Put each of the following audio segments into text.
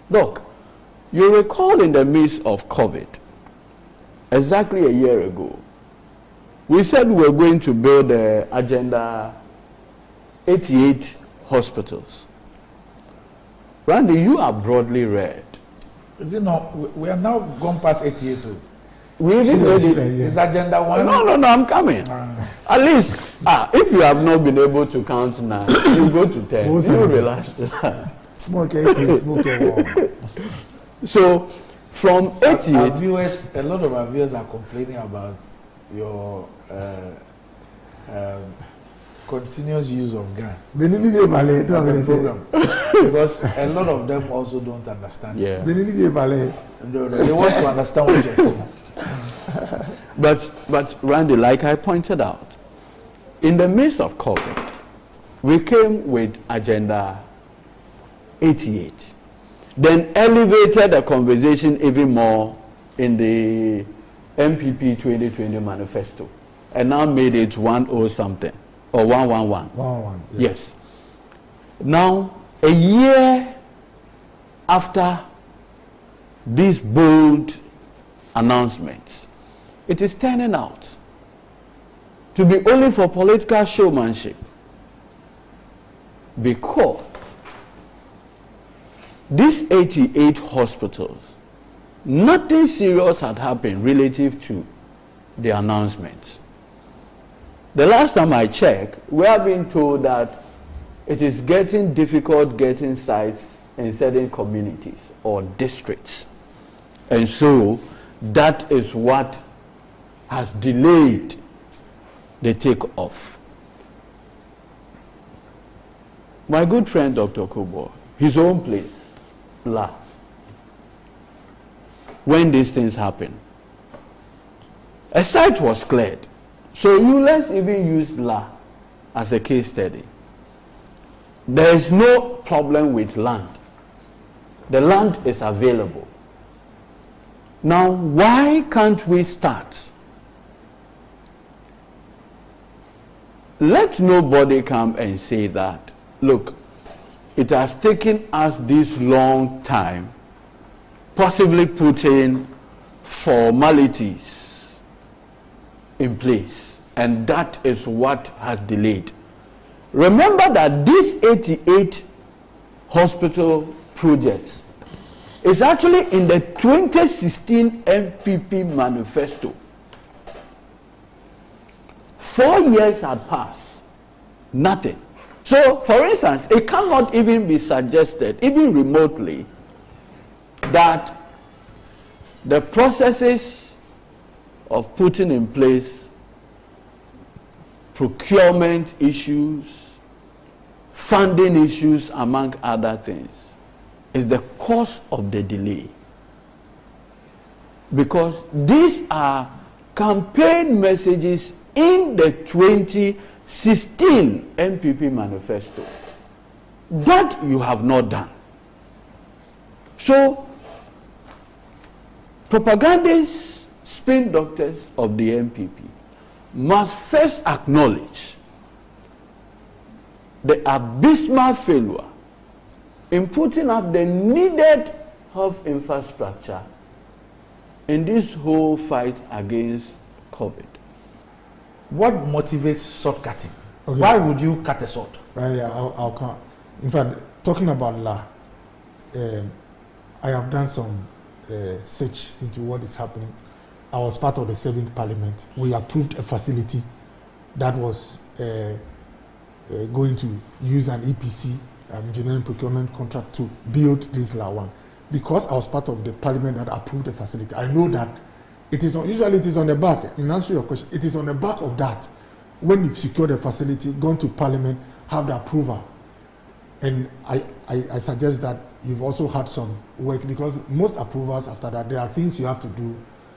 Look, you recall in the midst of COVID, exactly a year ago, we said we were going to build the Agenda 88 hospitals. Randy, you are broadly read. Is it not? We are now gone past 88 too. We even made it. It's Agenda 1. No, I'm coming. At least, if you have not been able to count 9, you go to 10. You relax. So, from 88... a lot of our viewers are complaining about your continuous use of Ghana program. Because a lot of them also don't understand. Yeah. No, they want to understand what you're saying. But Randy, like I pointed out, in the midst of COVID, we came with Agenda 88, then elevated the conversation even more in the MPP 2020 manifesto, and now made it 10 something or 111. 111. Yes. Now, a year after these bold announcements, it is turning out to be only for political showmanship, because these 88 hospitals, nothing serious had happened relative to the announcements. The last time I checked, we have been told that it is getting difficult getting sites in certain communities or districts. And so that is what has delayed the takeoff. My good friend Dr. Kubo, his own place, La, when these things happen, a site was cleared. So let's even use La as a case study. There is no problem with land. The land is available. Now, why can't we start? Let nobody come and say that, look, it has taken us this long time, possibly putting formalities in place, and that is what has delayed. Remember that this 88 hospital projects is actually in the 2016 MPP manifesto. 4 years had passed, nothing. So, for instance, it cannot even be suggested, even remotely, that the processes of putting in place procurement issues, funding issues, among other things, is the cause of the delay. Because these are campaign messages in the 2016 MPP manifesto that you have not done. So, propagandists, spin doctors of the MPP must first acknowledge the abysmal failure in putting up the needed health infrastructure in this whole fight against COVID. What motivates shortcutting? Okay. Why would you cut a short? Right, yeah, I'll cut. In fact, talking about La, I have done some search into what is happening. I was part of the 7th Parliament. We approved a facility that was going to use an EPC, engineering procurement contract, to build this La 1. Because I was part of the Parliament that approved the facility, I know that it is on, usually it is on the back. In answer to your question, it is on the back of that. When you've secured the facility, gone to Parliament, have the approval. And I suggest that you've also had some work, because most approvals after that, there are things you have to do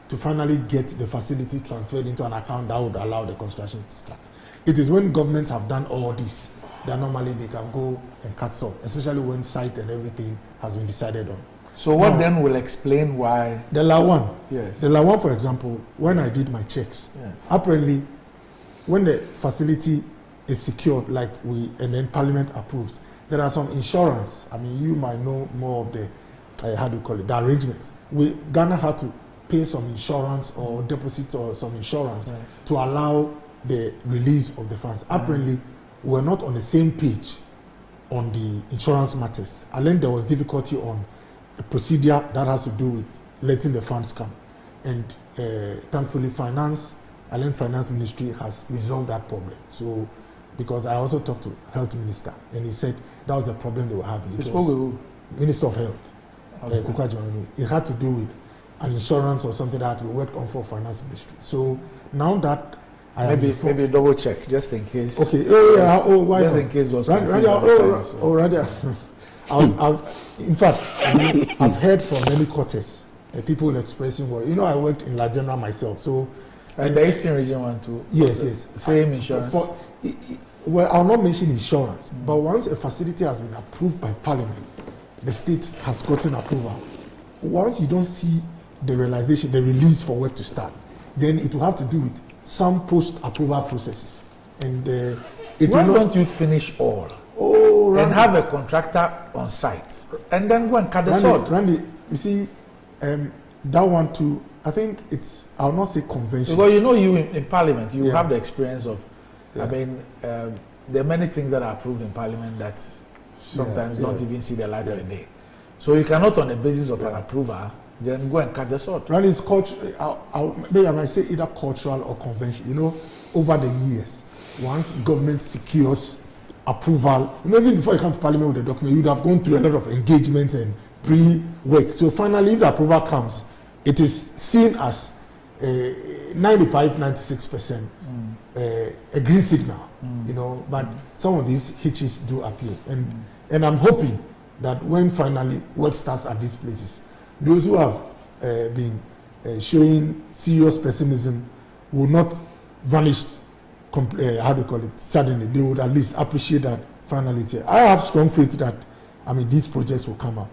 to finally get the facility transferred into an account that would allow the construction to start. It is when governments have done all this that normally they can go and cut short, especially when site and everything has been decided on. So what then will explain why? The La 1. Yes. The La 1, for example, when I did my checks, yes, apparently when the facility is secured, and then Parliament approves, there are some insurance. I mean, you might know more of the how do you call it, the arrangement. Ghana had to pay some insurance or deposit or some insurance to allow the release of the funds. Apparently, we're not on the same page on the insurance matters. I learned there was difficulty on a procedure that has to do with letting the funds come. And thankfully, Finance Ministry has resolved that problem. So, because I also talked to Health Minister, and he said that was the problem they were having. You spoke with who? Minister of Health. Okay. It had to do with an insurance or something that we worked on for Finance Ministry. So now that maybe double check just in case. Okay. Oh yeah. Oh, why just not? in case it was In fact, I've heard from many quarters people expressing worry. You know, I worked in La General myself, so. And the Eastern Region one too. Yes. Same insurance. Well, I'll not mention insurance, but once a facility has been approved by Parliament, the state has gotten approval. Once you don't see the realization, the release for work to start, then it will have to do with some post-approval processes. And why don't you finish all and have a contractor on site and then go and cut the sword? Randy, you see, that one too, I think I'll not say conventional. Well, you know, you in Parliament, you have the experience of, I mean, there are many things that are approved in Parliament that sometimes don't even see the light of the day. So you cannot, on the basis of an approval, then go and cut the sword. Randy, it's maybe I might say either cultural or conventional. You know, over the years, once government secures approval, maybe before you come to Parliament with the document, you'd have gone through a lot of engagements and pre-work. So finally, if the approval comes, it is seen as 95-96% a green signal, you know. But some of these hitches do appear, and I'm hoping that when finally work starts at these places, those who have been showing serious pessimism will not vanish. How do you call it? Suddenly, they would at least appreciate that finally. I have strong faith that these projects will come up.